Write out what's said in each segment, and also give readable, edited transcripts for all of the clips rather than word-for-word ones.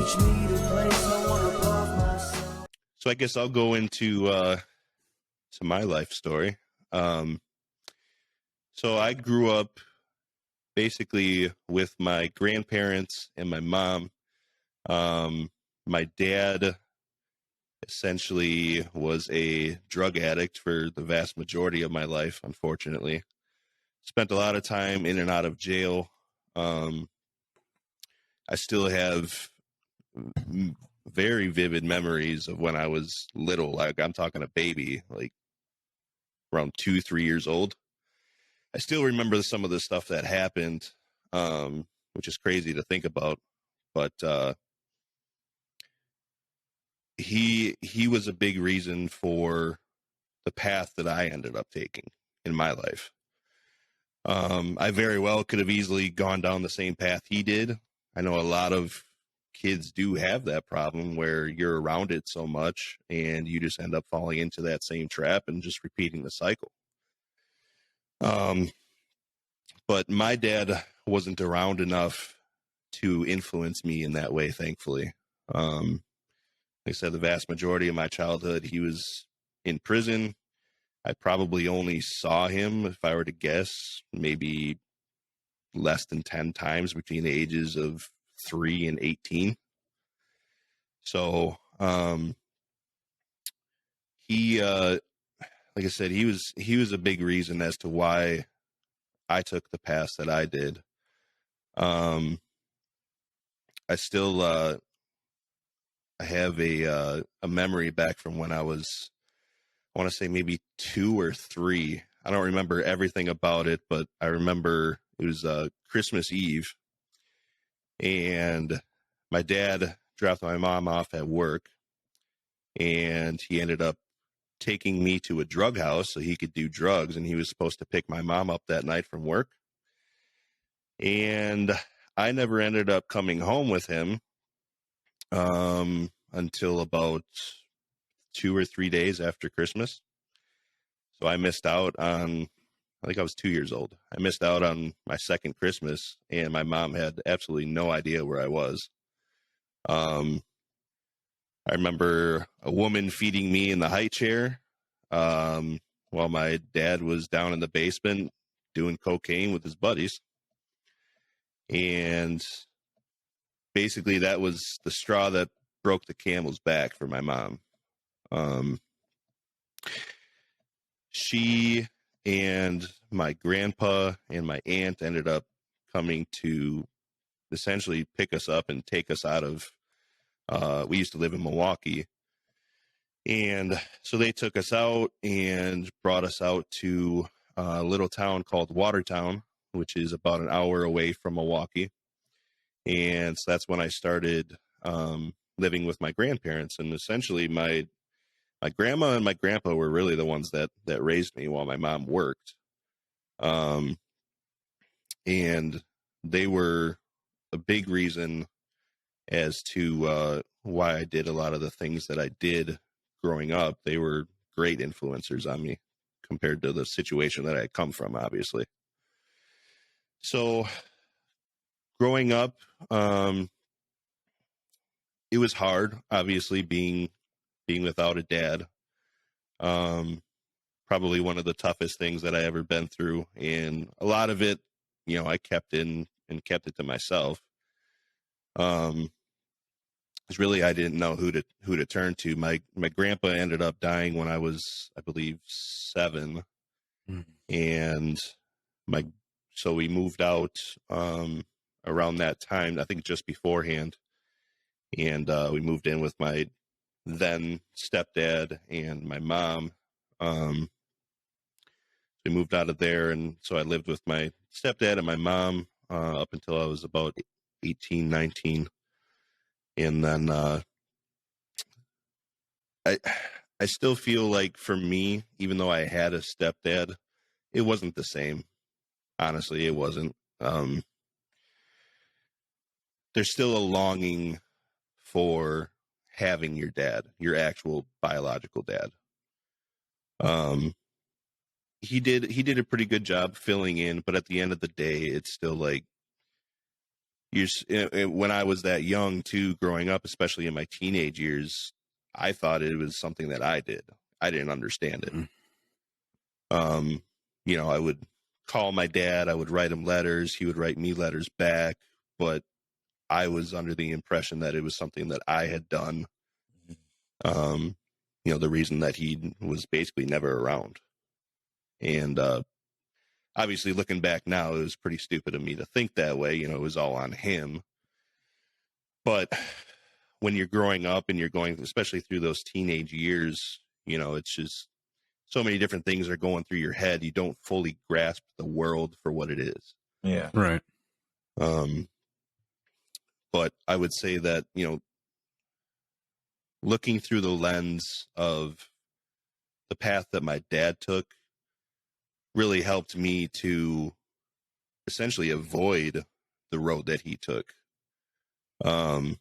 Teach me to play someone above myself. So I guess I'll go into to my life story. Um, so I grew up basically with my grandparents and my mom. My dad essentially was a drug addict for the vast majority of my life, unfortunately. Spent a lot of time in and out of jail. Um, I still have very vivid memories of when I was little. Like, I'm talking a baby, like around 2, 3 years old. I still remember some of the stuff that happened, which is crazy to think about. But he was a big reason for the path that I ended up taking in my life. I very well could have easily gone down the same path he did. I know a lot of kids do have that problem where you're around it so much and you just end up falling into that same trap and just repeating the cycle. But my dad wasn't around enough to influence me in that way, thankfully. Like I said, the vast majority of my childhood, he was in prison. I probably only saw him, if I were to guess, maybe less than 10 times between the ages of 3 and 18. So he, like I said, he was a big reason as to why I took the path that I did. I still I have a memory back from when I was, I want to say maybe 2 or 3. I don't remember everything about it, but I remember it was Christmas Eve, and my dad dropped my mom off at work, and he ended up taking me to a drug house so he could do drugs, and he was supposed to pick my mom up that night from work. And I never ended up coming home with him until about 2 or 3 days after Christmas. So I missed out on, I think I was 2 years old. I missed out on my second Christmas, and my mom had absolutely no idea where I was. I remember a woman feeding me in the high chair while my dad was down in the basement doing cocaine with his buddies. And basically that was the straw that broke the camel's back for my mom. She and my grandpa and my aunt ended up coming to essentially pick us up and take us out of, we used to live in Milwaukee. And so they took us out and brought us out to a little town called Watertown, which is about an hour away from Milwaukee. And so that's when I started living with my grandparents. And essentially my grandma and my grandpa were really the ones that raised me while my mom worked. And they were a big reason as to why I did a lot of the things that I did growing up. They were great influencers on me compared to the situation that I had come from, obviously. So growing up, it was hard, obviously, being without a dad. Probably one of the toughest things that I ever been through. And a lot of it, I kept in and kept it to myself. Because really I didn't know who to turn to. My grandpa ended up dying when I was, I believe, 7. And so we moved out around that time, I think just beforehand. And we moved in with my then stepdad and my mom. We moved out of there, and so I lived with my stepdad and my mom up until I was about 18, 19. And then I still feel like for me, even though I had a stepdad, it wasn't the same. Honestly, it wasn't. There's still a longing for having your dad, your actual biological dad. He did a pretty good job filling in, but at the end of the day, it's still like when I was that young too, growing up, especially in my teenage years, I thought it was something that I did. I didn't understand it. I would call my dad, I would write him letters, he would write me letters back, but I was under the impression that it was something that I had done. The reason that he was basically never around. And obviously looking back now, it was pretty stupid of me to think that way. It was all on him. But when you're growing up and you're going, especially through those teenage years, it's just so many different things are going through your head. You don't fully grasp the world for what it is. Yeah. Right. But I would say that, looking through the lens of the path that my dad took really helped me to essentially avoid the road that he took. I'll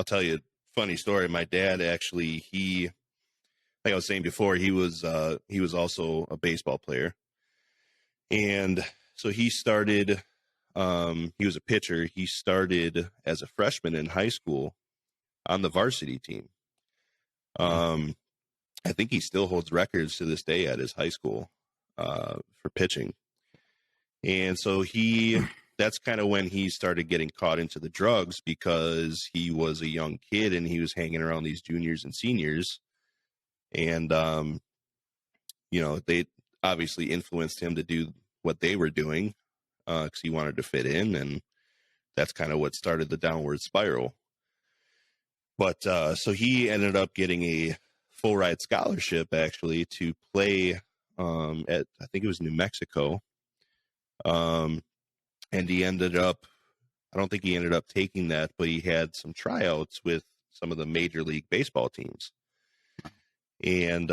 tell you a funny story. My dad actually, like I was saying before, he was also a baseball player. And so he started, he was a pitcher. He started as a freshman in high school on the varsity team. I think he still holds records to this day at his high school for pitching. And so that's kind of when he started getting caught into the drugs, because he was a young kid and he was hanging around these juniors and seniors. And, they obviously influenced him to do what they were doing because he wanted to fit in. And that's kind of what started the downward spiral. But so he ended up getting a full ride scholarship actually to play at, I think it was New Mexico. And he ended up, I don't think he ended up taking that, but he had some tryouts with some of the Major League Baseball teams. And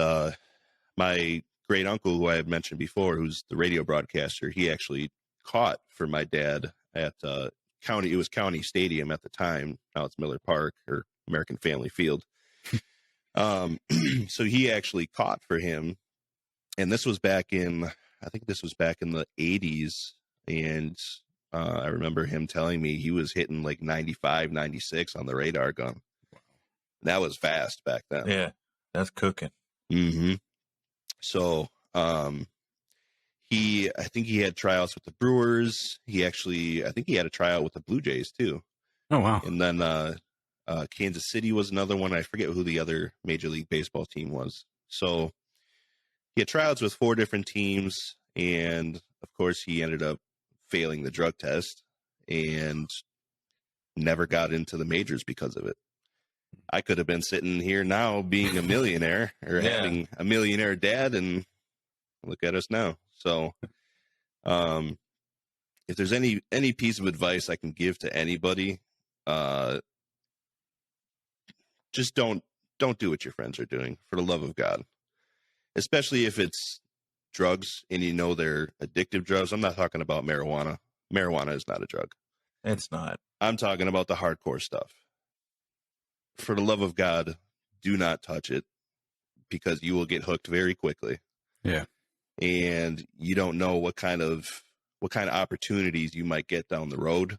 my great uncle, who I had mentioned before, who's the radio broadcaster, he actually caught for my dad at it was County Stadium at the time. Now it's Miller Park or American Family Field. So he actually caught for him. And this was back in the 80s. And I remember him telling me he was hitting like 95, 96 on the radar gun. That was fast back then. Yeah, that's cooking. Mm-hmm. So I think he had tryouts with the Brewers. I think he had a tryout with the Blue Jays too. Oh, wow. And then Kansas City was another one. I forget who the other Major League Baseball team was. So he had tryouts with 4 different teams. And of course, he ended up failing the drug test and never got into the majors because of it. I could have been sitting here now being a millionaire or having a millionaire dad, and look at us now. So if there's any piece of advice I can give to anybody, just don't do what your friends are doing, for the love of God. Especially if it's drugs and they're addictive drugs. I'm not talking about marijuana. Marijuana is not a drug. It's not. I'm talking about the hardcore stuff. For the love of God, do not touch it, because you will get hooked very quickly. Yeah. And you don't know what kind of opportunities you might get down the road.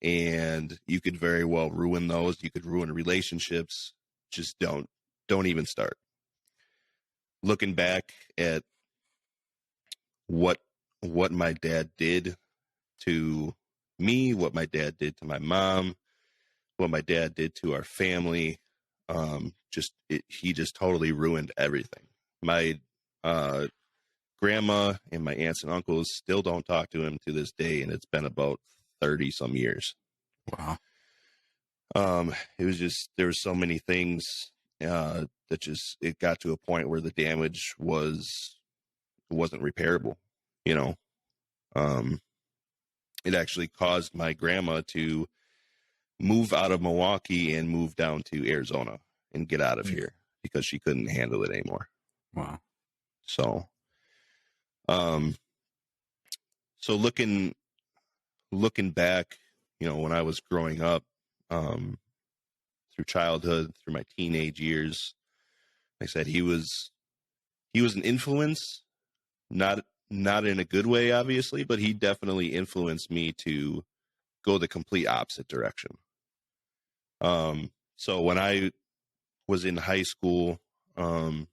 And you could very well ruin those. You could ruin relationships. Just don't even start. Looking back at what my dad did to me, what my dad did to my mom, what my dad did to our family, he just totally ruined everything. My grandma and my aunts and uncles still don't talk to him to this day, and it's been about 30 some years. Wow. It was just, there were so many things that it got to a point where the damage wasn't repairable. It actually caused my grandma to move out of Milwaukee and move down to Arizona and get out of here because she couldn't handle it anymore. Wow. So, looking back, when I was growing up, through childhood, through my teenage years, like I said, he was an influence, not in a good way, obviously, but he definitely influenced me to go the complete opposite direction. So when I was in high school, I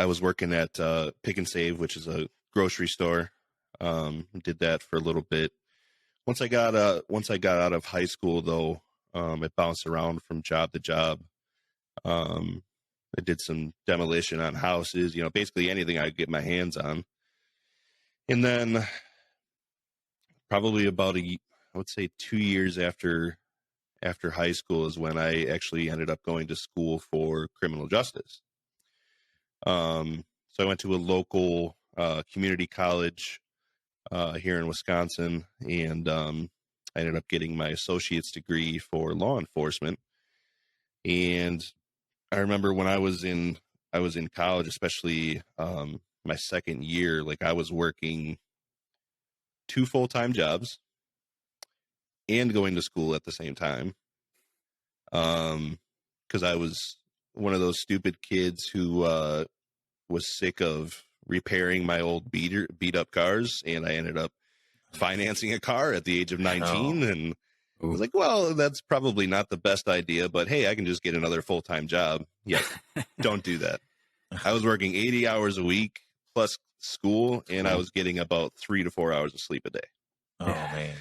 was working at Pick and Save, which is a grocery store. Did that for a little bit. Once I got out of high school, though, it bounced around from job to job. I did some demolition on houses, basically anything I could get my hands on. And then probably about I would say 2 years after high school is when I actually ended up going to school for criminal justice. So I went to a local community college here in Wisconsin, and I ended up getting my associate's degree for law enforcement. And I remember when I was in college, especially my second year, like I was working 2 full-time jobs and going to school at the same time. Because I was one of those stupid kids who was sick of repairing my old beat up cars, and I ended up financing a car at the age of 19. And I was like, well, that's probably not the best idea, but hey, I can just get another full-time job. Yeah, don't do that. I was working 80 hours a week plus school, and I was getting about 3 to 4 hours of sleep a day. Oh man.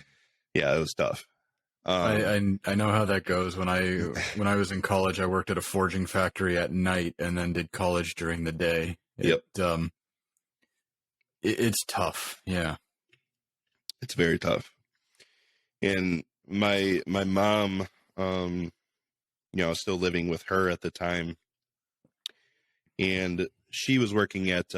Yeah, it was tough. I know how that goes. When I was in college, I worked at a forging factory at night and then did college during the day. It's tough. Yeah. It's very tough. And my mom, I was still living with her at the time, and she was working at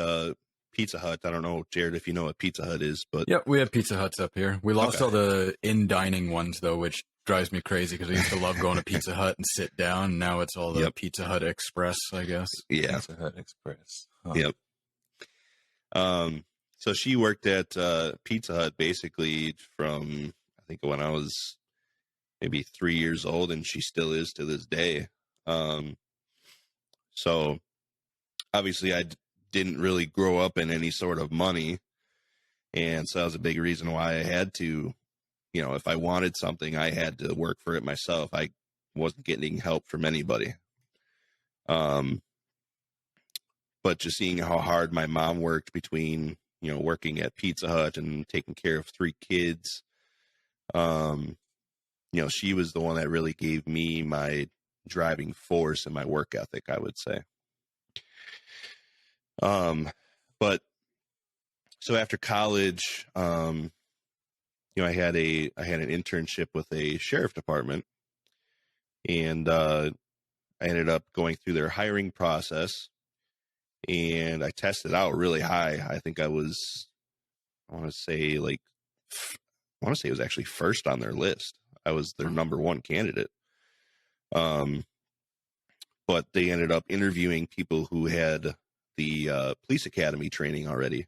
Pizza Hut. I don't know, Jared, if you know what Pizza Hut is, but yeah, we have Pizza Huts up here. We lost all the in-dining ones though, which drives me crazy because I used to love going to Pizza Hut and sit down. Now it's all the Pizza Hut Express, I guess. Yeah, Pizza Hut Express. Huh. Yep. So she worked at Pizza Hut basically from, I think, when I was maybe 3 years old, and she still is to this day. So obviously I didn't really grow up in any sort of money, and so that was a big reason why I had to, if I wanted something, I had to work for it myself. I wasn't getting help from anybody. But just seeing how hard my mom worked between, working at Pizza Hut and taking care of 3 kids, she was the one that really gave me my driving force and my work ethic, I would say. But so after college, I had an internship with a sheriff department, and I ended up going through their hiring process, and I tested out really high. I think I want to say it was actually first on their list. I was their number 1 candidate. But they ended up interviewing people who had the police academy training already,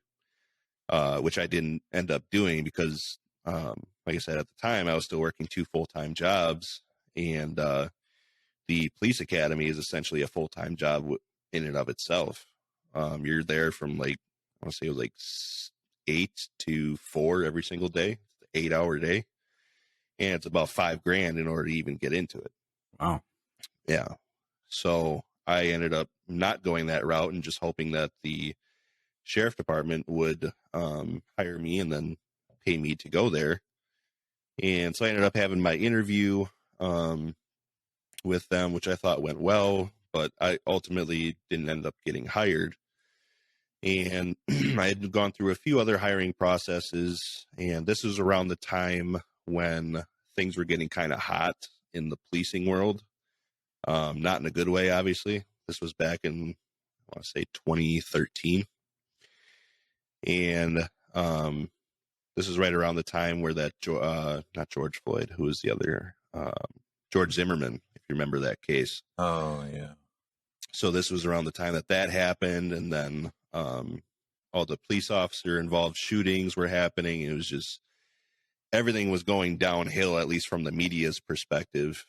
which I didn't end up doing because, like I said, at the time I was still working 2 full-time jobs, and the police academy is essentially a full-time job in and of itself. You're there from I want to say it was 8 to 4 every single day, 8-hour day, and it's about $5,000 in order to even get into it. Wow. Yeah. So I ended up not going that route and just hoping that the sheriff department would hire me and then pay me to go there. And so I ended up having my interview with them, which I thought went well, but I ultimately didn't end up getting hired. And I had gone through a few other hiring processes, and this was around the time when things were getting kind of hot in the policing world. Not in a good way, obviously. This was back in, I want to say, 2013. And this is right around the time where that, not George Floyd, who was the other, George Zimmerman, if you remember that case. Oh, yeah. So this was around the time that happened, and then all the police officer involved shootings were happening. It was just, everything was going downhill, at least from the media's perspective,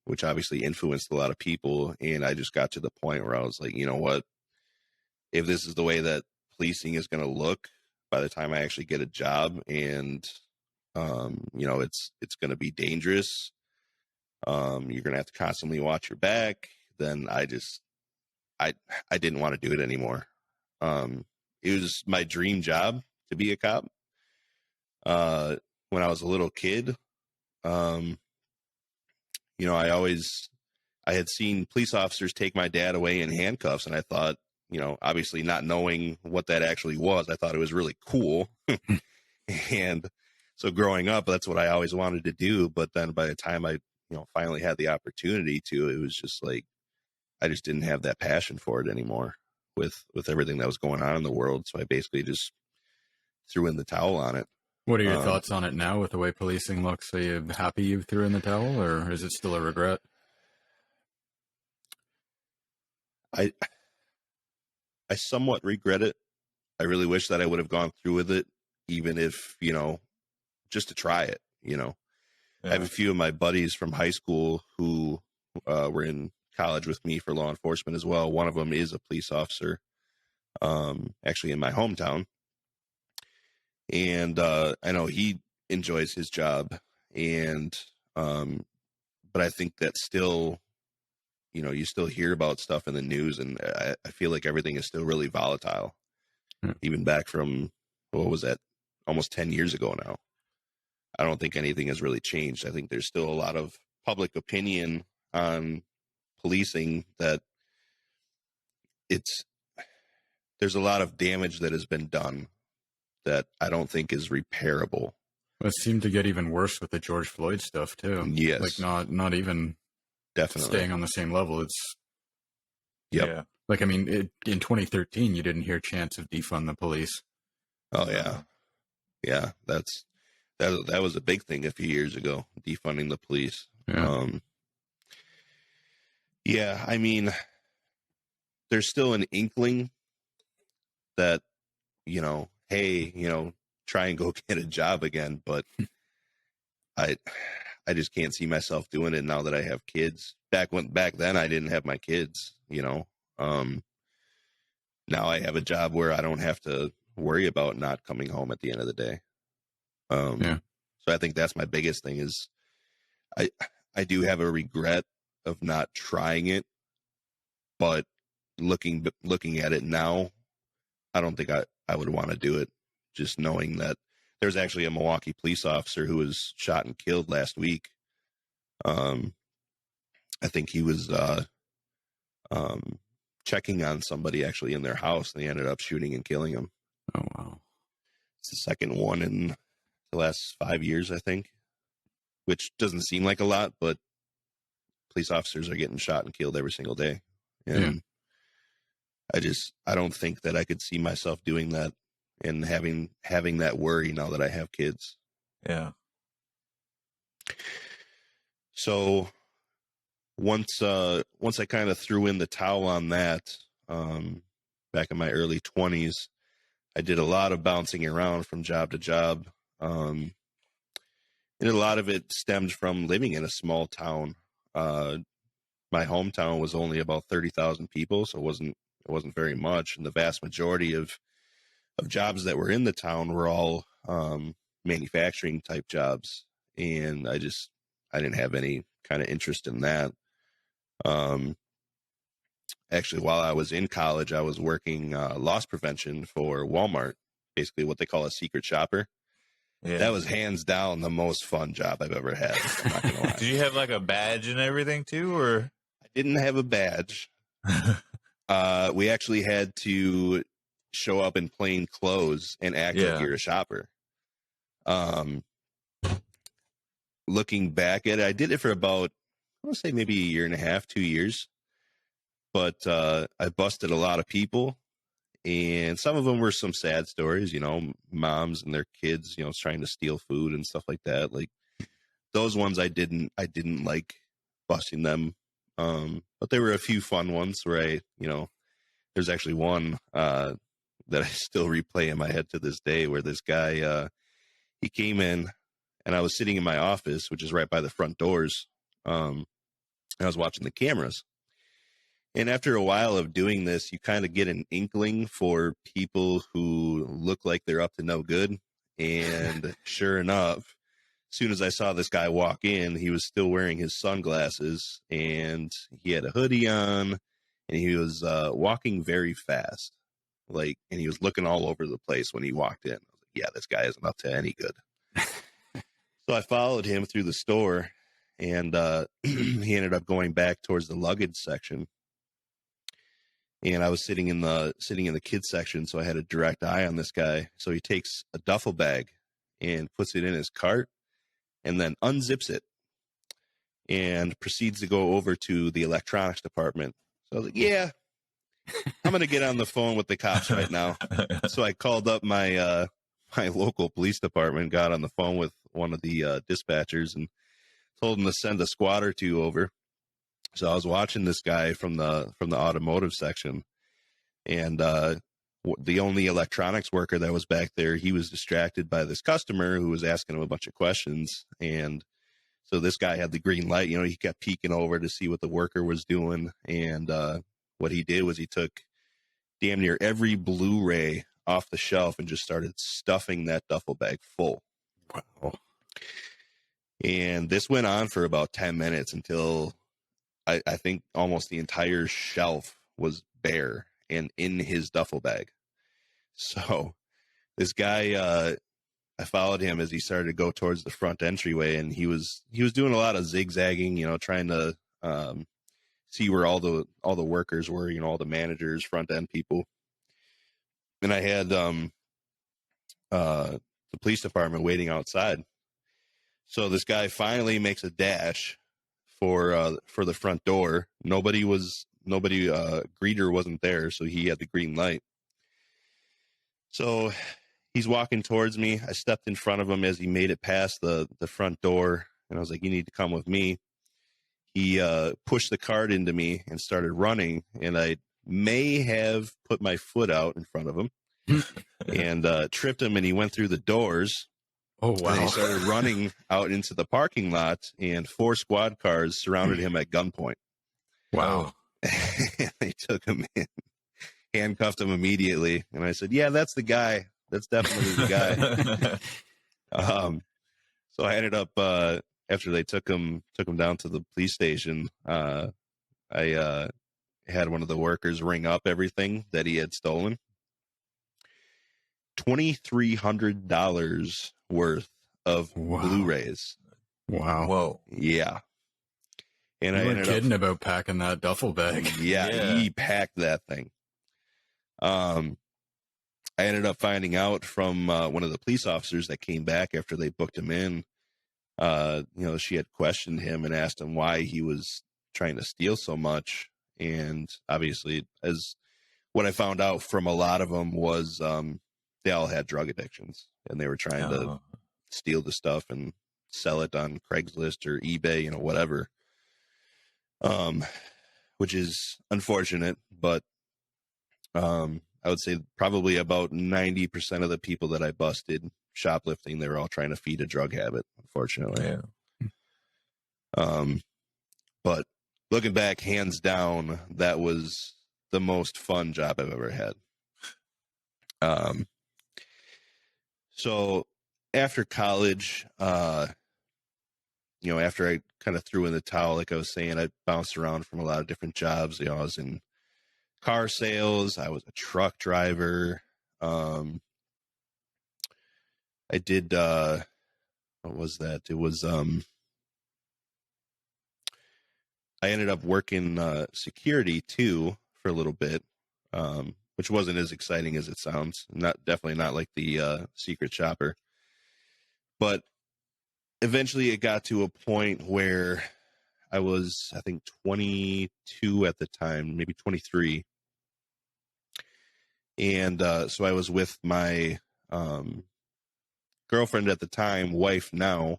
which obviously influenced a lot of people. And I just got to the point where I was like, you know what, if this is the way that policing is going to look, by the time I actually get a job, and it's going to be dangerous. You're going to have to constantly watch your back. Then I didn't want to do it anymore. It was my dream job to be a cop. When I was a little kid, I had seen police officers take my dad away in handcuffs, and I thought, obviously not knowing what that actually was, I thought it was really cool. And so growing up, that's what I always wanted to do. But then by the time I, finally had the opportunity to, it was just like, I just didn't have that passion for it anymore with everything that was going on in the world. So I basically just threw in the towel on it. What are your thoughts on it now with the way policing looks? Are you happy you threw in the towel, or is it still a regret? I somewhat regret it. I really wish that I would have gone through with it, even if, just to try it, Yeah. I have a few of my buddies from high school who were in college with me for law enforcement as well. One of them is a police officer, actually in my hometown. And I know he enjoys his job. And, but I think that still, you still hear about stuff in the news, and I feel like everything is still really volatile, even back from, what was that, almost 10 years ago now. I don't think anything has really changed. I think there's still a lot of public opinion on policing that there's a lot of damage that has been done that I don't think is repairable. It seemed to get even worse with the George Floyd stuff too. Yes. Like not even Definitely staying on the same level. It's Yep. Yeah. like, I mean, in 2013, you didn't hear chants of defund the police. Oh yeah. Yeah. That was a big thing a few years ago, defunding the police. Yeah. Yeah, I mean, there's still an inkling that, hey, try and go get a job again, but I just can't see myself doing it now that I have kids. Back then I didn't have my kids, Now I have a job where I don't have to worry about not coming home at the end of the day. So I think that's my biggest thing is I do have a regret of not trying it, but looking at it now, I don't think I would want to do it, just knowing that there's actually a Milwaukee police officer who was shot and killed last week. I think he was checking on somebody actually in their house, and they ended up shooting and killing him. Oh, wow. It's the second one in the last 5 years, I think, which doesn't seem like a lot, but police officers are getting shot and killed every single day. And I don't think that I could see myself doing that and having that worry now that I have kids. Yeah. So once I kind of threw in the towel on that, back in my early 20s, I did a lot of bouncing around from job to job. And a lot of it stemmed from living in a small town. My hometown was only about 30,000 people, so it wasn't very much. And the vast majority of jobs that were in the town were all manufacturing type jobs. And I didn't have any kind of interest in that. Actually, while I was in college, I was working loss prevention for Walmart, basically what they call a secret shopper. Yeah. That was hands down the most fun job I've ever had. I'm not gonna lie. Did you have like a badge and everything too, or? I didn't have a badge. We actually had to show up in plain clothes and act like you're a shopper. Looking back at it, I did it for about, I want to say maybe a year and a half, 2 years. But I busted a lot of people, and some of them were some sad stories, moms and their kids, trying to steal food and stuff like that. Like those ones I didn't like busting them. But there were a few fun ones where there's actually one that I still replay in my head to this day, where this guy, he came in, and I was sitting in my office, which is right by the front doors. And I was watching the cameras, And after a while of doing this, you kind of get an inkling for people who look like they're up to no good. And sure enough, as soon as I saw this guy walk in, he was still wearing his sunglasses and he had a hoodie on and he was walking very fast. And he was looking all over the place when he walked in. I was like, yeah, this guy isn't up to any good. So I followed him through the store and he ended up going back towards the luggage section. And I was sitting in the kids section, so I had a direct eye on this guy. So he takes a duffel bag and puts it in his cart and then unzips it and proceeds to go over to the electronics department. So I was like, yeah, I'm going to get on the phone with the cops right now. So I called up my my local police department, got on the phone with one of the dispatchers and told him to send a squad or two over. So I was watching this guy from the automotive section, and the only electronics worker that was back there, he was distracted by this customer who was asking him a bunch of questions. And so this guy had the green light. He kept peeking over to see what the worker was doing. And what he did was he took damn near every Blu-ray off the shelf and just started stuffing that duffel bag full. Wow. And this went on for about 10 minutes until I think almost the entire shelf was bare and in his duffel bag. So this guy, I followed him as he started to go towards the front entryway, and he was doing a lot of zigzagging, trying to see where all the workers were, all the managers, front end people. And I had the police department waiting outside. So this guy finally makes a dash for the front door. Nobody greeter wasn't there, so he had the green light. So he's walking towards me. I stepped in front of him as he made it past the front door, and I was like, you need to come with me. He pushed the cart into me and started running, and I may have put my foot out in front of him and tripped him, and he went through the doors. Oh, wow. And he started running out into the parking lot, and 4 squad cars surrounded him at gunpoint. Wow. They took him in, handcuffed him immediately. And I said, yeah, that's the guy. That's definitely the guy. So I ended up, after they took him down to the police station, I had one of the workers ring up everything that he had stolen. $2,300 worth of Blu-rays. Wow. Whoa. Yeah. And You I were ended kidding up, about packing that duffel bag. yeah, he packed that thing. I ended up finding out from one of the police officers that came back after they booked him in. She had questioned him and asked him why he was trying to steal so much. And obviously, as what I found out from a lot of them was they all had drug addictions, and they were trying to steal the stuff and sell it on Craigslist or eBay, whatever. Which is unfortunate, but I would say probably about 90% of the people that I busted shoplifting, they were all trying to feed a drug habit, unfortunately. Yeah. But looking back, hands down, that was the most fun job I've ever had. So after college, after I kind of threw in the towel, like I was saying, I bounced around from a lot of different jobs. I was in car sales. I was a truck driver. I did, what was that? It was, I ended up working security too for a little bit, which wasn't as exciting as it sounds. Definitely not like the secret shopper. But eventually it got to a point where I was, I think, 22 at the time, maybe 23. And so I was with my girlfriend at the time, wife now.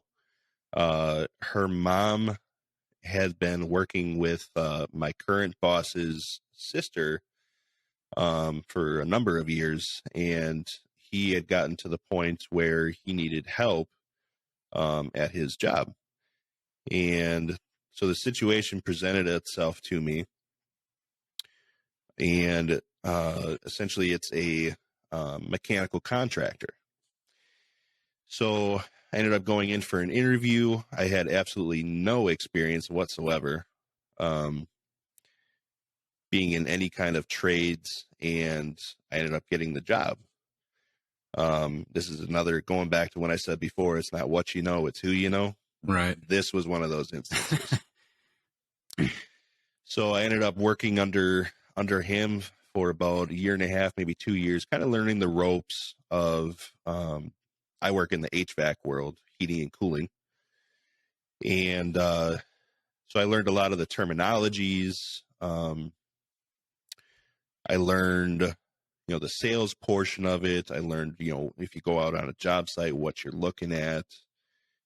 Her mom had been working with my current boss's sister for a number of years, and he had gotten to the point where he needed help at his job. And so the situation presented itself to me, and essentially it's a mechanical contractor. So I ended up going in for an interview. I had absolutely no experience whatsoever being in any kind of trades, and I ended up getting the job. This is another, going back to when I said before, it's not what you know, it's who you know. Right. This was one of those instances. So I ended up working under him for about a year and a half, maybe 2 years, kind of learning the ropes of, I work in the HVAC world, heating and cooling. And so I learned a lot of the terminologies. I learned, the sales portion of it. I learned, if you go out on a job site, what you're looking at.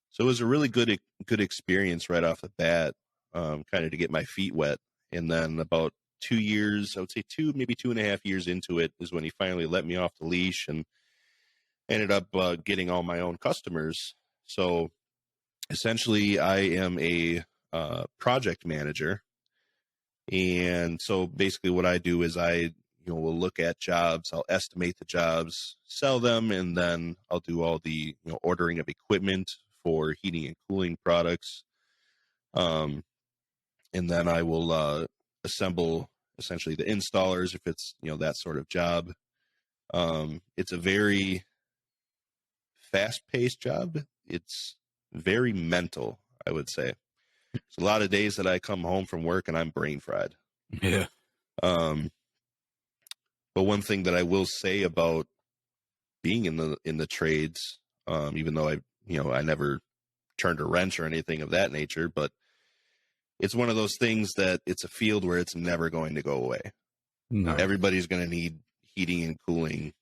So it was a really good experience right off the bat, kind of to get my feet wet. And then about 2 years, I would say maybe 2.5 years into it is when he finally let me off the leash and ended up getting all my own customers. So essentially I am a project manager. And so basically what I do is I will look at jobs, I'll estimate the jobs, sell them, and then I'll do all the ordering of equipment for heating and cooling products. And then I will assemble essentially the installers if it's that sort of job. It's a very fast-paced job. It's very mental, I would say. It's a lot of days that I come home from work and I'm brain fried. Yeah. But one thing that I will say about being in the trades, even though I never turned a wrench or anything of that nature, but it's one of those things that it's a field where it's never going to go away. No. Everybody's going to need heating and cooling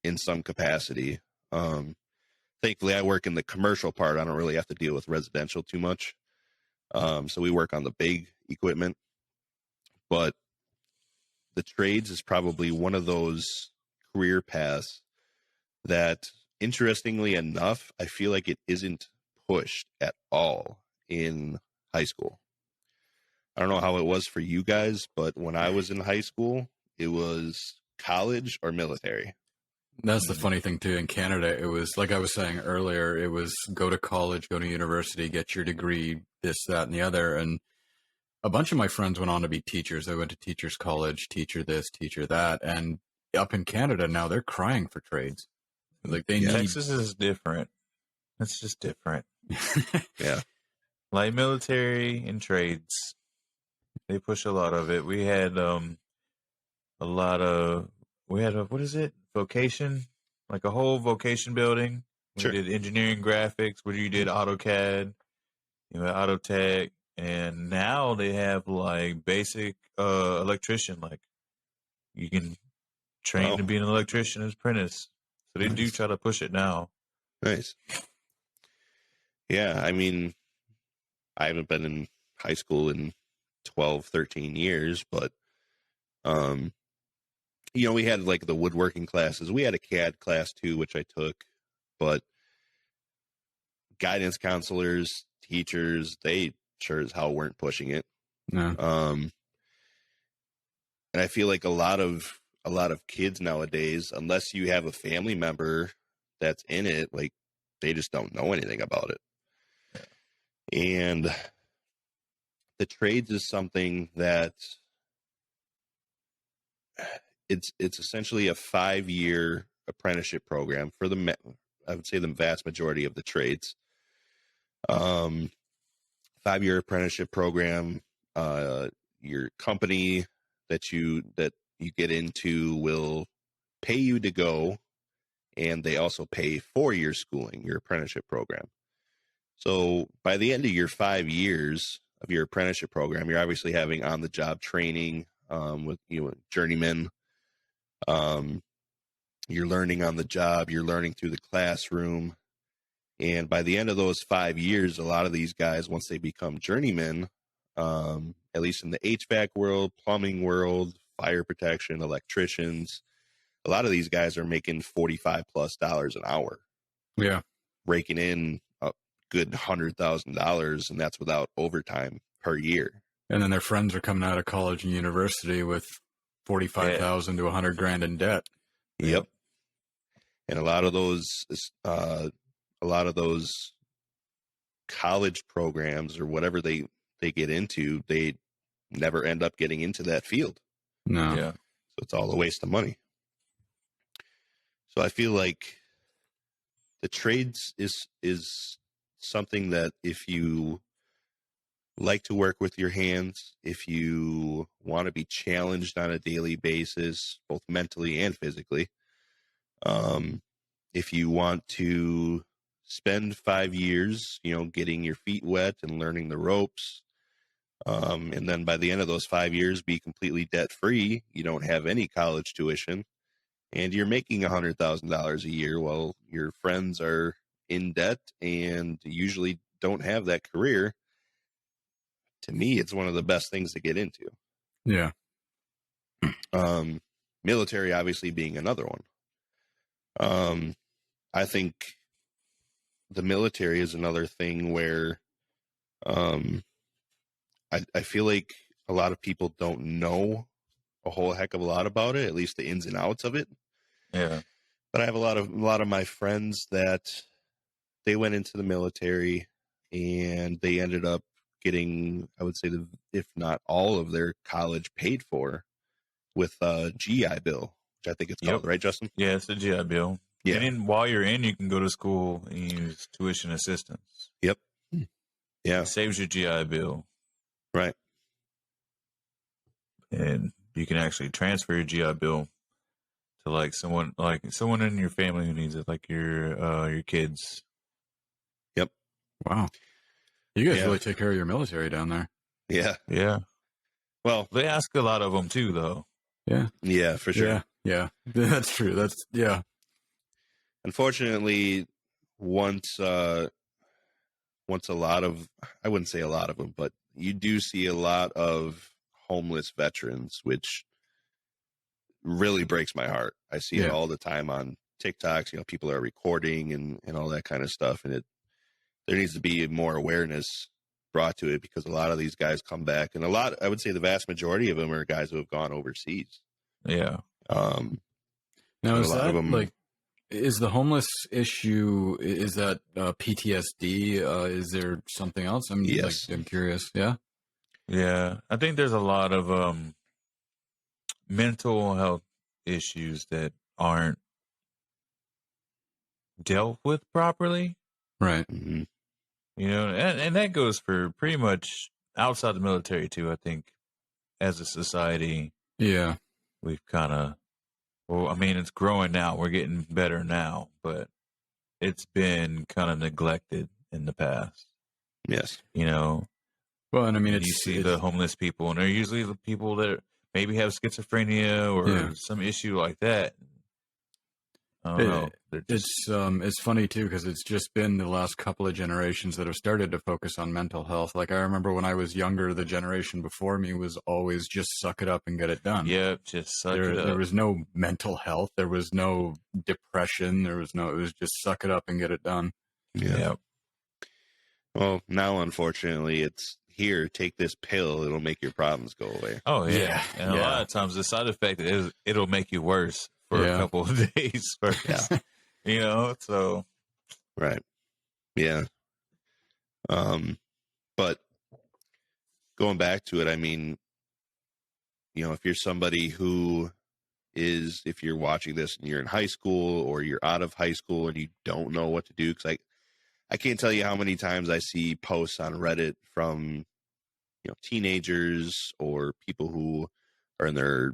in some capacity. Thankfully, I work in the commercial part. I don't really have to deal with residential too much. So we work on the big equipment. But the trades is probably one of those career paths that, interestingly enough, I feel like it isn't pushed at all in high school. I don't know how it was for you guys, but when I was in high school, it was college or military. That's the funny thing too. In Canada, it was like I was saying earlier, it was go to college, go to university, get your degree, this, that, and the other. And a bunch of my friends went on to be teachers. They went to teachers college, teacher this, teacher that. And up in Canada now, they're crying for trades. Like they need... Texas is different. It's just different. Yeah. Like military and trades, they push a lot of it. We had what is it? Vocation, like a whole vocation building. We did engineering graphics, where you did AutoCAD, AutoTech, and now they have like basic electrician, like you can train to be an electrician as apprentice. So they do try to push it now. Nice. Yeah, I mean, I haven't been in high school in 12, 13 years, but we had like the woodworking classes. We had a CAD class too, which I took, but guidance counselors, teachers, they sure as hell weren't pushing it. No. And I feel like a lot of kids nowadays, unless you have a family member that's in it, like they just don't know anything about it. And the trades is something that it's essentially a 5-year apprenticeship program for I would say the vast majority of the trades. 5-year apprenticeship program. Your company that you get into will pay you to go, and they also pay for your schooling, your apprenticeship program. So by the end of your 5 years of your apprenticeship program, you're obviously having on-the-job training with journeymen. You're learning on the job. You're learning through the classroom. And by the end of those 5 years, a lot of these guys, once they become journeymen, at least in the HVAC world, plumbing world, fire protection, electricians, a lot of these guys are making $45+ an hour. Yeah. Raking in a good $100,000, and that's without overtime per year. And then their friends are coming out of college and university with 45,000 to 100 grand in debt. Yep. And a lot of those college programs or whatever they get into, they never end up getting into that field. No. Yeah. So it's all a waste of money. So I feel like the trades is something that if you like to work with your hands, if you want to be challenged on a daily basis, both mentally and physically, if you want to spend 5 years, getting your feet wet and learning the ropes, and then by the end of those 5 years, be completely debt free, you don't have any college tuition, and you're making $100,000 a year while your friends are in debt and usually don't have that career. To me, it's one of the best things to get into. Yeah. Military obviously being another one. I think the military is another thing where I feel like a lot of people don't know a whole heck of a lot about it, at least the ins and outs of it. Yeah. But I have a lot of my friends that they went into the military and they ended up getting, I would say, if not all of their college paid for with GI Bill, which I think it's called, right, Justin? Yeah, it's the GI Bill. Yeah. And then while you're in, you can go to school and use tuition assistance. Yep. Yeah. It saves your GI Bill. Right. And you can actually transfer your GI Bill to someone in your family who needs it, like your kids. Yep. Wow. You guys Yeah. really take care of your military down there. Yeah. Yeah. Well, They ask a lot of them too, though. Yeah. yeah, for sure. Yeah. Yeah. That's true. Yeah. Unfortunately, once a lot of, I wouldn't say a lot of them, but you do see a lot of homeless veterans, which really breaks my heart. I see it Yeah. all the time on TikToks. People are recording and all that kind of stuff, and there needs to be more awareness brought to it because a lot of these guys come back, and I would say the vast majority of them are guys who have gone overseas. Yeah. Now, And is a lot of that them- is the homeless issue, is that PTSD? Is there something else? Yes. I'm curious. Yeah. Yeah. I think there's a lot of mental health issues that aren't dealt with properly. Right. Mhm. And that goes for pretty much outside the military too. I think as a society, Yeah. we've kind of, it's growing now. We're getting better now, but it's been kind of neglected in the past. Yes. Well, and You see the homeless people, and they're usually the people that maybe have schizophrenia or Yeah. some issue like that. I don't know. They're just, it's funny too because it's just been the last couple of generations that have started to focus on mental health. Like I remember when I was younger, the generation before me was always just suck it up and get it done. just suck it up. There was no mental health. There was no depression. It was just suck it up and get it done. Yeah. Well, now unfortunately, it's here. Take this pill; it'll make your problems go away. Oh yeah. Yeah, And a yeah. lot of times the side effect is it'll make you worse for Yeah. a couple of days first. Yeah. So Right. Yeah. But going back to it, I mean, if you're somebody who if you're watching this and you're in high school or you're out of high school and you don't know what to do, because I can't tell you how many times I see posts on Reddit from, teenagers or people who are in their,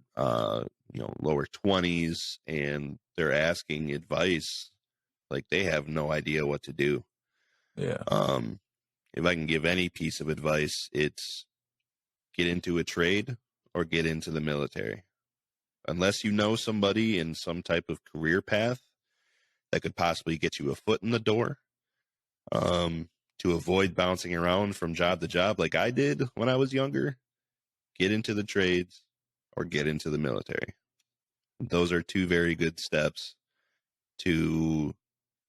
lower 20s and they're asking advice like they have no idea what to do. yeah. If I can give any piece of advice, it's get into a trade or get into the military. Unless you know somebody in some type of career path that could possibly get you a foot in the door, to avoid bouncing around from job to job like I did when I was younger, get into the trades or get into the military. Those are two very good steps to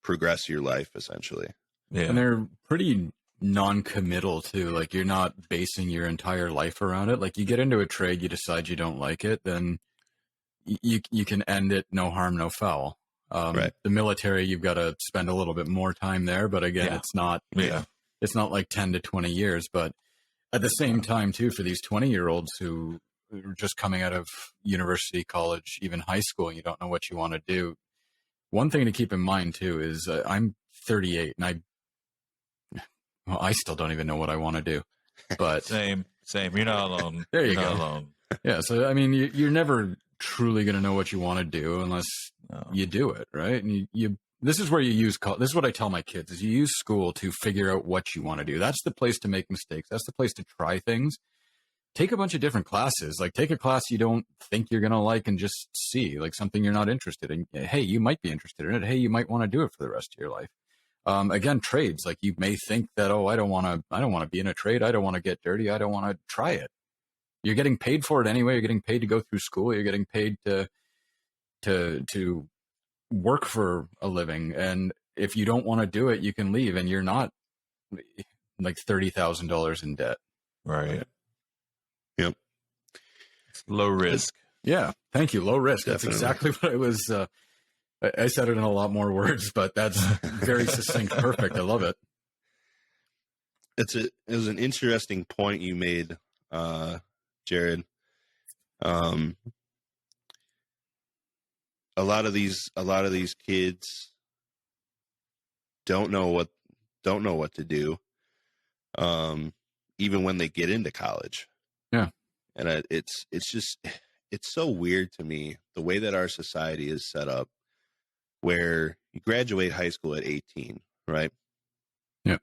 progress your life, essentially. Yeah. And they're pretty non-committal too. Like you're not basing your entire life around it. Like you get into a trade, you decide you don't like it, then you can end it no harm, no foul. Right. The military, you've got to spend a little bit more time there, but again, Yeah. it's not like 10 to 20 years. But at the same time, too, for these 20-year-olds who are just coming out of university, college, even high school, and you don't know what you want to do. One thing to keep in mind, too, is I'm 38 and I still don't even know what I want to do, but Same. You're not alone. There you You're not go. alone. yeah. So, I mean, you're never truly going to know what you want to do unless No. you do it. Right. And this is where you use, this is what I tell my kids is you use school to figure out what you want to do. That's the place to make mistakes. That's the place to try things. Take a bunch of different classes, like take a class you don't think you're going to like and just see like something you're not interested in. Hey, you might be interested in it. Hey, you might want to do it for the rest of your life. Again, trades, like you may think that, oh, I don't want to be in a trade. I don't want to get dirty. I don't want to try it. You're getting paid for it anyway. You're getting paid to go through school. You're getting paid to work for a living. And if you don't want to do it, you can leave and you're not like $30,000 in debt. Right. Yep. It's low risk. Yeah. Thank you. Low risk. That's Definitely. exactly what I was. I said it in a lot more words, but that's very succinct. Perfect. I love it. It was an interesting point you made, Jared. A lot of these kids don't know what to do, even when they get into college. Yeah. And it's so weird to me the way that our society is set up, where you graduate high school at 18, right? Yeah.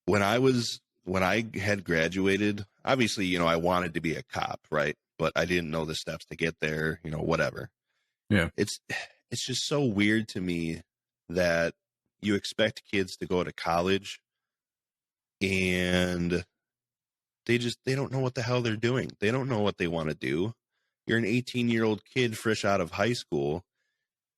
When I had graduated, obviously, I wanted to be a cop, right? But I didn't know the steps to get there, whatever. Yeah. It's just so weird to me that you expect kids to go to college and they don't know what the hell they're doing. They don't know what they want to do. You're an 18-year-old kid fresh out of high school.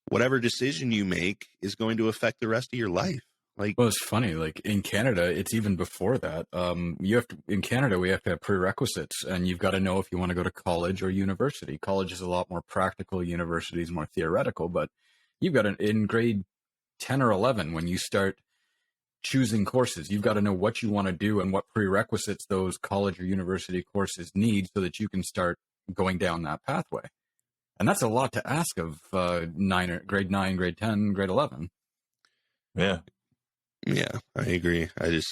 Whatever decision you make is going to affect the rest of your life. Like, Well, it's funny. Like in Canada, it's even before that. In Canada, we have to have prerequisites, and you've got to know if you want to go to college or university. College is a lot more practical. University is more theoretical. But you've got in grade 10 or 11, when you start choosing courses, you've got to know what you want to do and what prerequisites those college or university courses need, so that you can start going down that pathway. And that's a lot to ask of grade 9, grade 10, grade 11. Yeah. yeah, I agree. It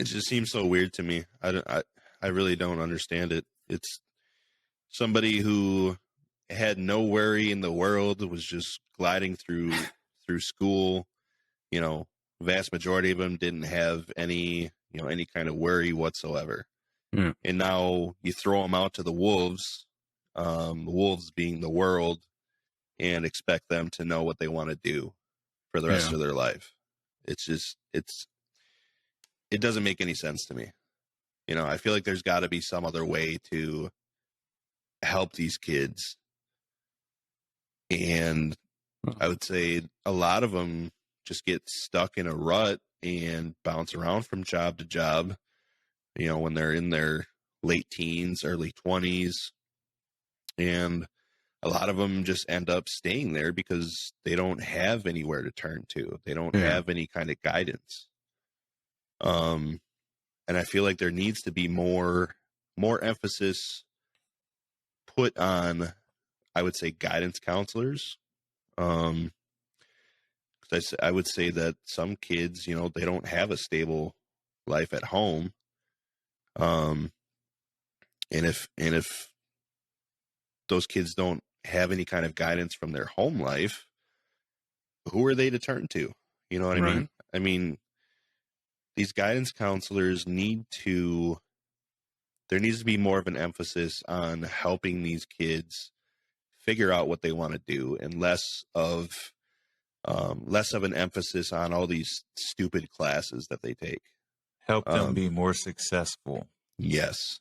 just seems so weird to me. I really don't understand it. It's somebody who had no worry in the world, was just gliding through school. Vast majority of them didn't have any kind of worry whatsoever. Yeah. And now you throw them out to the wolves, the wolves being the world, and expect them to know what they want to do for the rest of their life. It's just, it doesn't make any sense to me. I feel like there's got to be some other way to help these kids. And I would say a lot of them just get stuck in a rut and bounce around from job to job, when they're in their late teens, early 20s. And a lot of them just end up staying there because they don't have anywhere to turn to. They don't have any kind of guidance. And I feel like there needs to be more emphasis put on, I would say, guidance counselors. I would say that some kids, they don't have a stable life at home. And if those kids don't have any kind of guidance from their home life, who are they to turn to? You know what I Right. mean? I mean, these guidance counselors there needs to be more of an emphasis on helping these kids figure out what they want to do, and less of an emphasis on all these stupid classes that they take. Help them be more successful. Yes.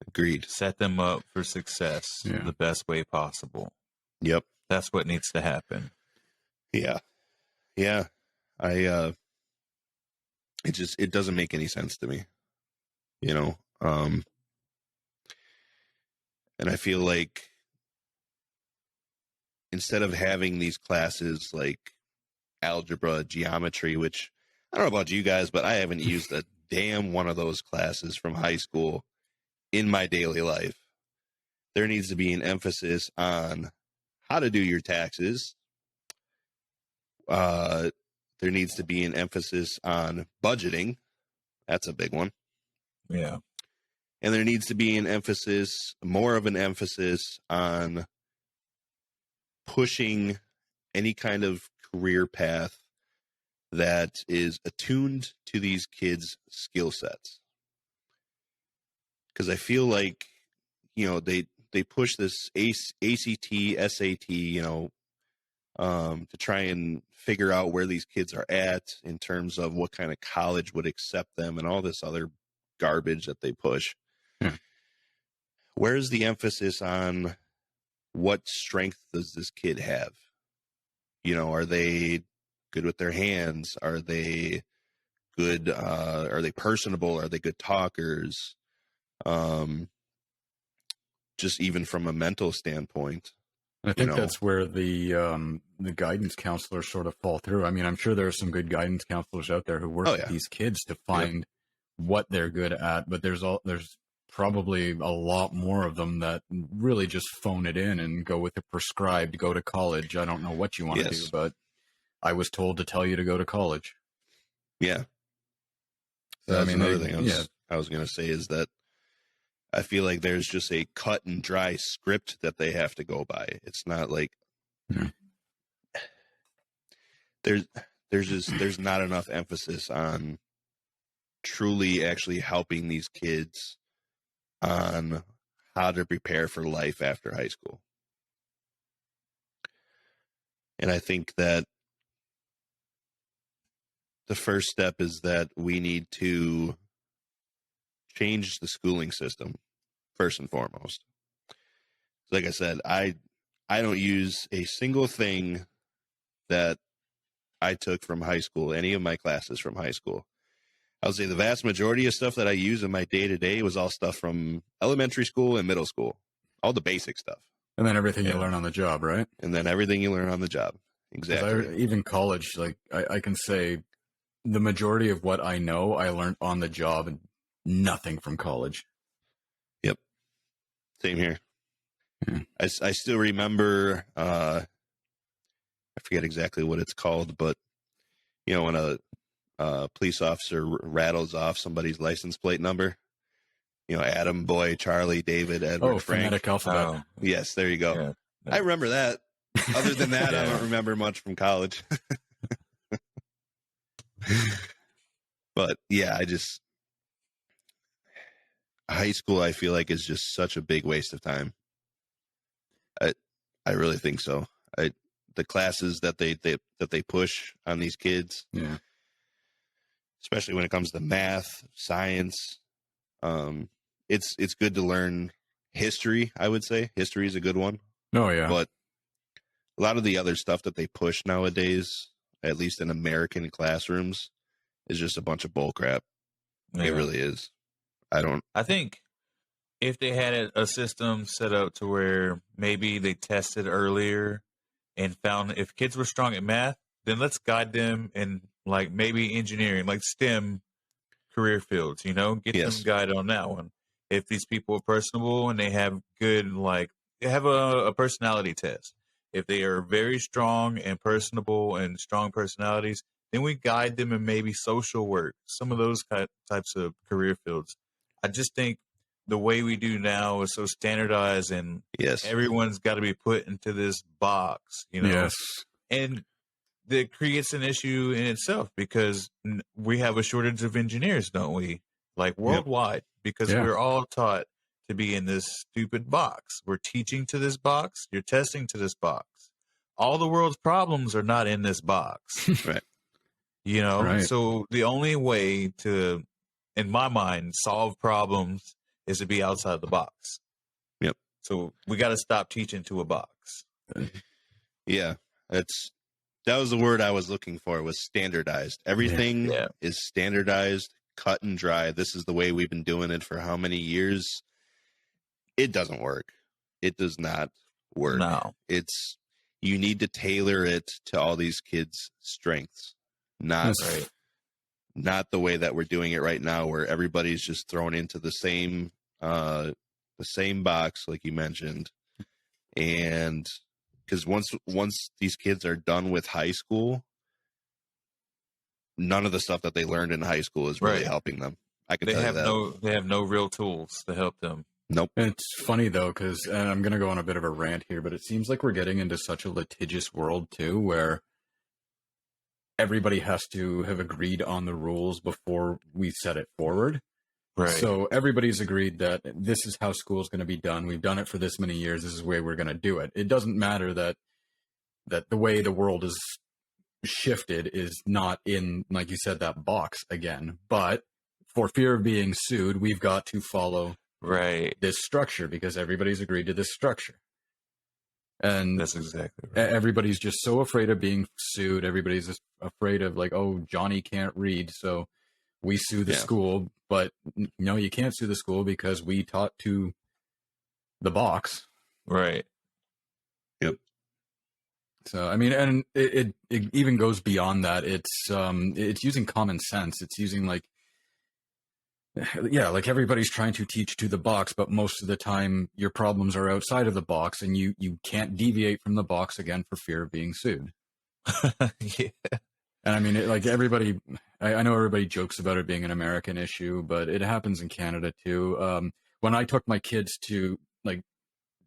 Agreed. Set them up for success the best way possible. Yep. That's what needs to happen. Yeah. Yeah. It doesn't make any sense to me, and And I feel like instead of having these classes like algebra, geometry, which I don't know about you guys, but I haven't used a damn one of those classes from high school in my daily life. There needs to be an emphasis on how to do your taxes. There needs to be an emphasis on budgeting. That's a big one. Yeah. And there needs to be more of an emphasis on pushing any kind of career path that is attuned to these kids' skill sets. Because I feel like, they push this ACT, SAT, to try and figure out where these kids are at in terms of what kind of college would accept them and all this other garbage that they push. Yeah. Where's the emphasis on what strength does this kid have? Are they good with their hands? Are they good? Are they personable? Are they good talkers? Just even from a mental standpoint. And I think that's where the guidance counselors sort of fall through. I mean, I'm sure there are some good guidance counselors out there who work with these kids to find what they're good at, but there's probably a lot more of them that really just phone it in and go with the prescribed, go to college. I don't know what you want to do, but I was told to tell you to go to college. Yeah. So, That's another thing I was going to say is that I feel like there's just a cut and dry script that they have to go by. It's not like there's not enough emphasis on truly actually helping these kids on how to prepare for life after high school. And I think that the first step is that we need to change the schooling system first and foremost. Like I said, I don't use a single thing that I took from high school, any of my classes from high school. I would say the vast majority of stuff that I use in my day-to-day was all stuff from elementary school and middle school, all the basic stuff. And then everything you learn on the job, right? And then everything you learn on the job. Exactly. Even college, like I can say the majority of what I know, I learned on the job and nothing from college. Yep. Same here. I still remember, I forget exactly what it's called, but when a police officer rattles off somebody's license plate number, Adam, Boy, Charlie, David, Edward, Frank. Phonetic alphabet. Oh, yes, there you go. Yeah. I remember that. Other than that, I don't remember much from college. But yeah, high school, I feel like, is just such a big waste of time. I really think so. The classes that they push on these kids, especially when it comes to math, science, it's good to learn history. I would say history is a good one. Oh yeah, but a lot of the other stuff that they push nowadays, at least in American classrooms, is just a bunch of bull crap. Yeah. It really is. I think if they had a system set up to where maybe they tested earlier and found if kids were strong at math, then let's guide them in like maybe engineering, like STEM career fields, get them guided on that one. If these people are personable and they have good, they have a personality test. If they are very strong and personable and strong personalities, then we guide them in maybe social work, some of those types of career fields. I just think the way we do now is so standardized and everyone's got to be put into this box, Yes. And that creates an issue in itself because we have a shortage of engineers, don't we? Like worldwide, because we're all taught to be in this stupid box. We're teaching to this box. You're testing to this box. All the world's problems are not in this box. Right. Right. So the only way to, in my mind, solve problems is to be outside the box. Yep. So we got to stop teaching to a box. Yeah. That was the word I was looking for, was standardized. Everything is standardized, cut and dry. This is the way we've been doing it for how many years? It doesn't work. it does not work. No. It's you need to tailor it to all these kids' strengths, not Right. not the way that we're doing it right now, where everybody's just thrown into the same box, like you mentioned, and because once these kids are done with high school, none of the stuff that they learned in high school is really Right. helping them. I can They tell you have that. they have no real tools to help them. Nope. It's funny though, because and I'm going to go on a bit of a rant here, but it seems like we're getting into such a litigious world too, where everybody has to have agreed on the rules before we set it forward. Right. So everybody's agreed that this is how school's going to be done. We've done it for this many years. This is the way we're going to do it. It doesn't matter that the way the world is shifted is not in, like you said, that box again. But for fear of being sued, we've got to follow Right. this structure because everybody's agreed to this structure. And That's exactly right. everybody's just so afraid of being sued. Everybody's just afraid of like, oh, Johnny can't read, so we sue the Yeah. school. But no, you can't sue the school because we taught to the box. Right. Yep. So I mean, and it even goes beyond that. It's using common sense. It's using like everybody's trying to teach to the box, but most of the time your problems are outside of the box, and you can't deviate from the box again for fear of being sued. Yeah. And I mean, everybody, I know everybody jokes about it being an American issue, but it happens in Canada too. When I took my kids to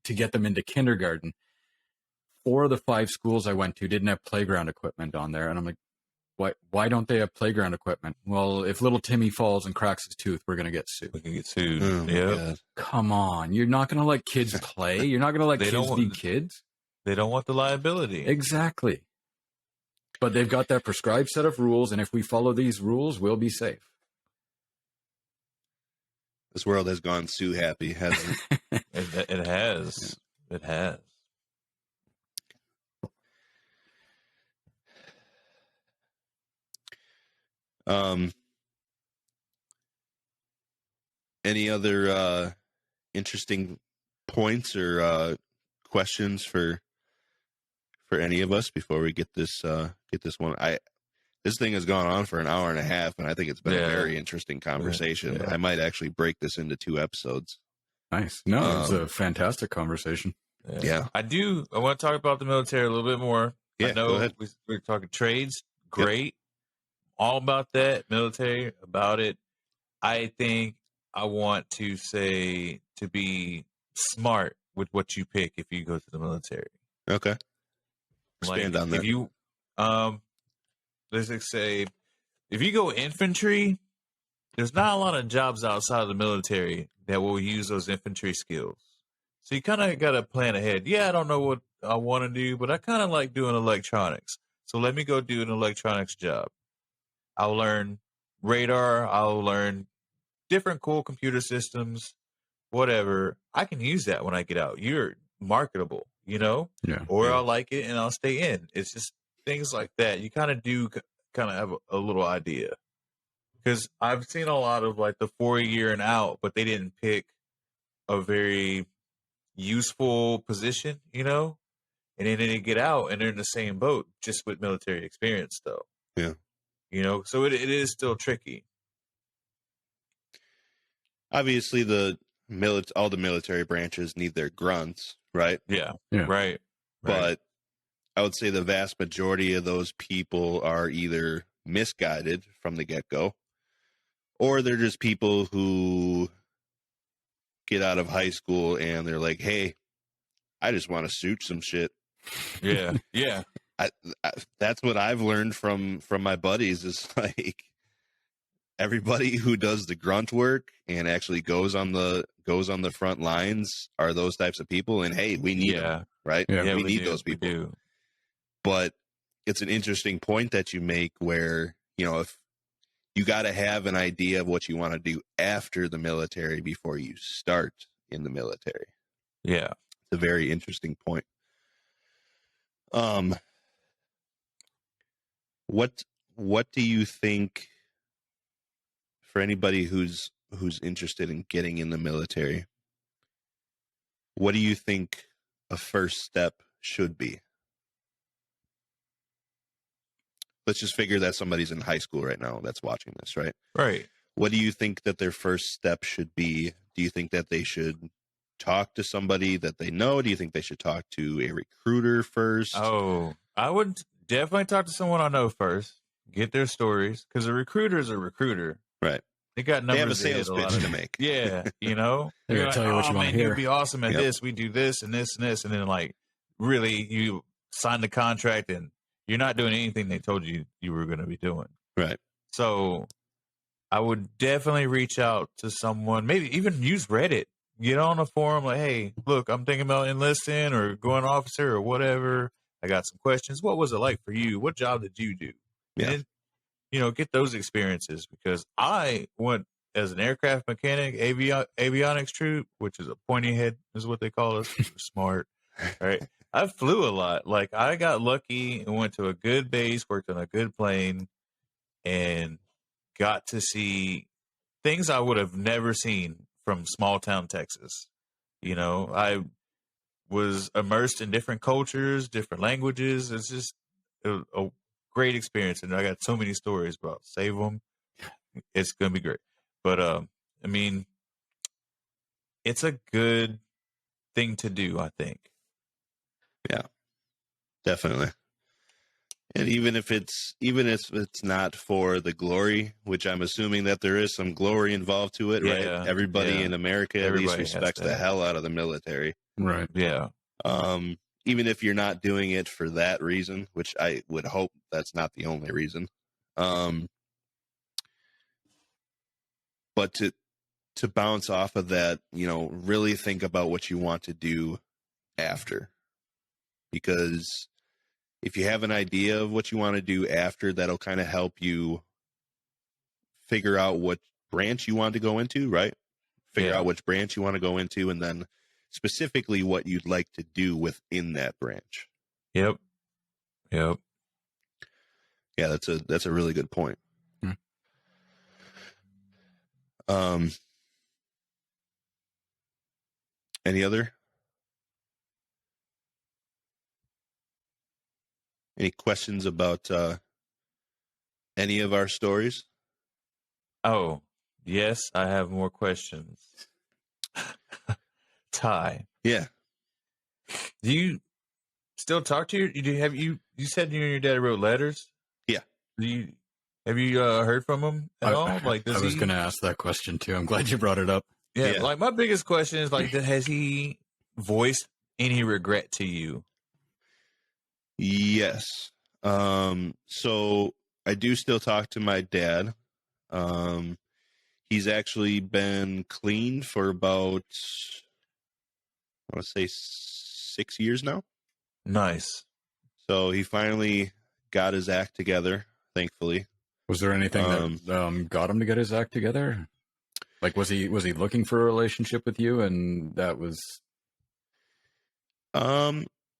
get them into kindergarten, 4 of the 5 schools I went to didn't have playground equipment on there. And I'm like, why don't they have playground equipment? Well, if little Timmy falls and cracks his tooth, we're going to get sued. We can get sued. Oh, my Yeah. God. Come on. You're not going to let kids play. You're not going to let They kids don't be want- kids. They don't want the liability. Exactly. But they've got that prescribed set of rules, and if we follow these rules, we'll be safe. This world has gone Sue happy, hasn't it? It has. It has. Any other interesting points or questions for any of us before we get this one? This thing has gone on for an hour and a half, and I think it's been a Yeah. very interesting conversation. Yeah. I might actually break this into 2 episodes. Nice. No, it was a fantastic conversation. Yeah. I want to talk about the military a little bit more. Yeah, I know go ahead. we're talking trades. Great. All about that. Military, about it. I think I want to say to be smart with what you pick if you go to the military. Okay. Expand on that. If you, let's just say, if you go infantry, there's not a lot of jobs outside of the military that will use those infantry skills. So you kind of got to plan ahead. Yeah, I don't know what I want to do, but I kind of like doing electronics. So let me go do an electronics job. I'll learn radar. I'll learn different cool computer systems, whatever. I can use that when I get out. You're marketable, Yeah. or I'll like it and I'll stay in. It's just things like that. You kind of have a little idea. Because I've seen a lot of like the 4-year and out, but they didn't pick a very useful position, and then they get out and they're in the same boat just with military experience, though. Yeah. So it is still tricky. Obviously, all the military branches need their grunts, right? Yeah. Yeah. Right. But I would say the vast majority of those people are either misguided from the get-go, or they're just people who get out of high school and they're like, hey, I just want to shoot some shit. Yeah. Yeah. That's what I've learned from my buddies is like everybody who does the grunt work and actually goes on the front lines are those types of people. And hey, we need them, right? Yeah, we need do. those people. We do. But it's an interesting point that you make where, if you got to have an idea of what you want to do after the military before you start in the military. Yeah. It's a very interesting point. What do you think for anybody who's interested in getting in the military? what do you think a first step should be? Let's just figure that somebody's in high school right now that's watching this, right? Right. What do you think that their first step should be? Do you think that they should talk to somebody that they know? Do you think they should talk to a recruiter first? Oh, I would definitely talk to someone I know first, get their stories, because a recruiter is a recruiter. Right. They got numbers. They have a to hit sales lot pitch of- to make. Yeah, you know, They're gonna tell you what you wanna man, hear." you'd be awesome at Yep. this. We do this and this and this, and then like really, you sign the contract and you're not doing anything they told you you were going to be doing. Right. So I would definitely reach out to someone, maybe even use Reddit. Get on a forum like, hey, look, I'm thinking about enlisting or going officer or whatever. I got some questions. What was it like for you? What job did you do? Yeah. And, you know, get those experiences, because I went as an aircraft mechanic, avionics troop, which is a pointy head is what they call us. We're smart. Right. I flew a lot. Like, I got lucky and went to a good base, worked on a good plane, and got to see things I would have never seen from small town Texas. You know, I was immersed in different cultures, different languages. It's just a great experience, and I got so many stories about. Save them. It's gonna be great. But I mean, it's a good thing to do, I think. Definitely. And even if it's not for the glory, which I'm assuming that there is some glory involved to it, Yeah, right? Everybody yeah. in America at Everybody least has respects to the have hell out of the military. Right. Yeah. Even if you're not doing it for that reason, which I would hope that's not the only reason. But to bounce off of that, you know, really think about what you want to do after. Because if you have an idea of what you want to do after, that'll kind of help you figure out what branch you want to go into, right? Figure Yeah. out which branch you want to go into, and then specifically what you'd like to do within that branch. Yep. Yeah, that's a really good point. Hmm. Any questions about any of our stories? Oh, yes, I have more questions. Ty, Yeah. do you still talk to you said you and your dad wrote letters? Yeah. Have you heard from him at all? Like, I was going to ask that question too. I'm glad you brought it up. Yeah, like my biggest question is like, has he voiced any regret to you? Yes. So I do still talk to my dad. He's actually been clean for about, I want to say 6 years now. Nice. So he finally got his act together, thankfully. Was there anything that got him to get his act together? Like, was he looking for a relationship with you, and that was?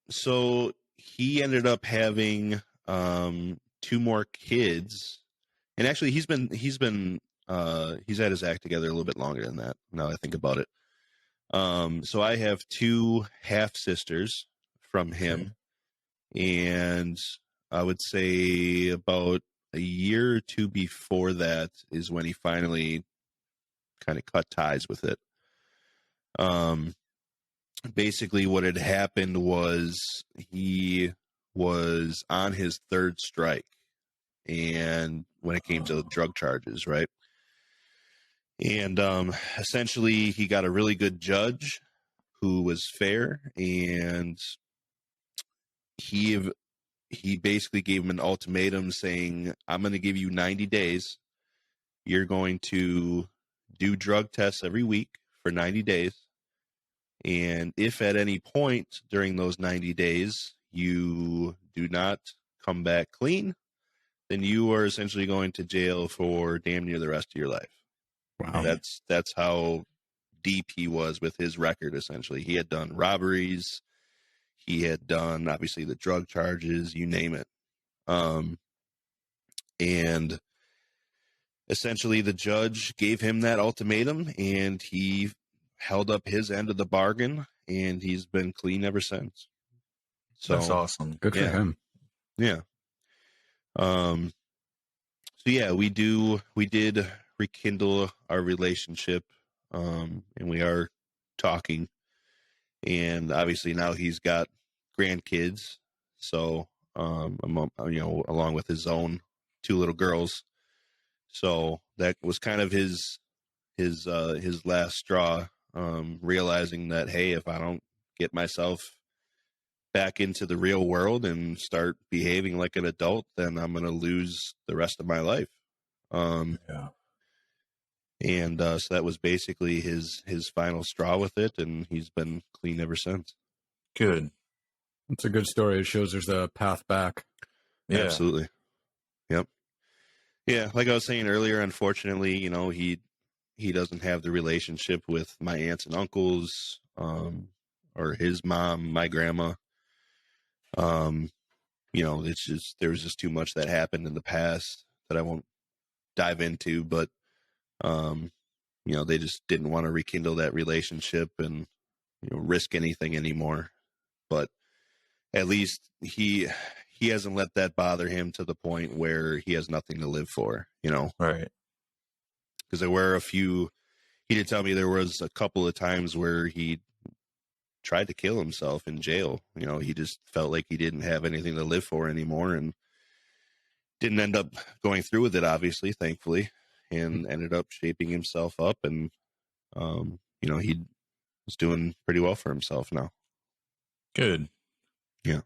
So he ended up having 2 more kids, and actually he's had his act together a little bit longer than that. Now I think about it. So I have 2 half sisters from him, and I would say about a year or 2 before that is when he finally kind of cut ties with it. Basically what had happened was he was on his 3rd strike, and when it came to drug charges, right? And essentially he got a really good judge who was fair, and he basically gave him an ultimatum saying, I'm going to give you 90 days. You're going to do drug tests every week for 90 days. And if at any point during those 90 days you do not come back clean, then you are essentially going to jail for damn near the rest of your life. Wow. That's how deep he was with his record, essentially. He had done robberies. He had done, obviously, the drug charges, you name it. And essentially the judge gave him that ultimatum, and he held up his end of the bargain, and he's been clean ever since. So That's awesome. Good for Yeah. him. yeah. So yeah, we did rekindle our relationship, and we are talking, and obviously now he's got grandkids, so along with his own 2 little girls, so that was kind of his last straw, realizing that, hey, if I don't get myself back into the real world and start behaving like an adult, then I'm going to lose the rest of my life. Yeah. And so that was basically his final straw with it, and he's been clean ever since. Good. It's a good story. It shows there's a path back. Yeah. Absolutely. Yep. Yeah, like I was saying earlier, unfortunately, he doesn't have the relationship with my aunts and uncles, or his mom, my grandma. It's just, there was just too much that happened in the past that I won't dive into, but they just didn't want to rekindle that relationship and risk anything anymore. But at least he hasn't let that bother him to the point where he has nothing to live for, Right. because there were he did tell me there was a couple of times where he tried to kill himself in jail. He just felt like he didn't have anything to live for anymore, and didn't end up going through with it, obviously, thankfully, and ended up shaping himself up, and he was doing pretty well for himself now. Good. Yeah.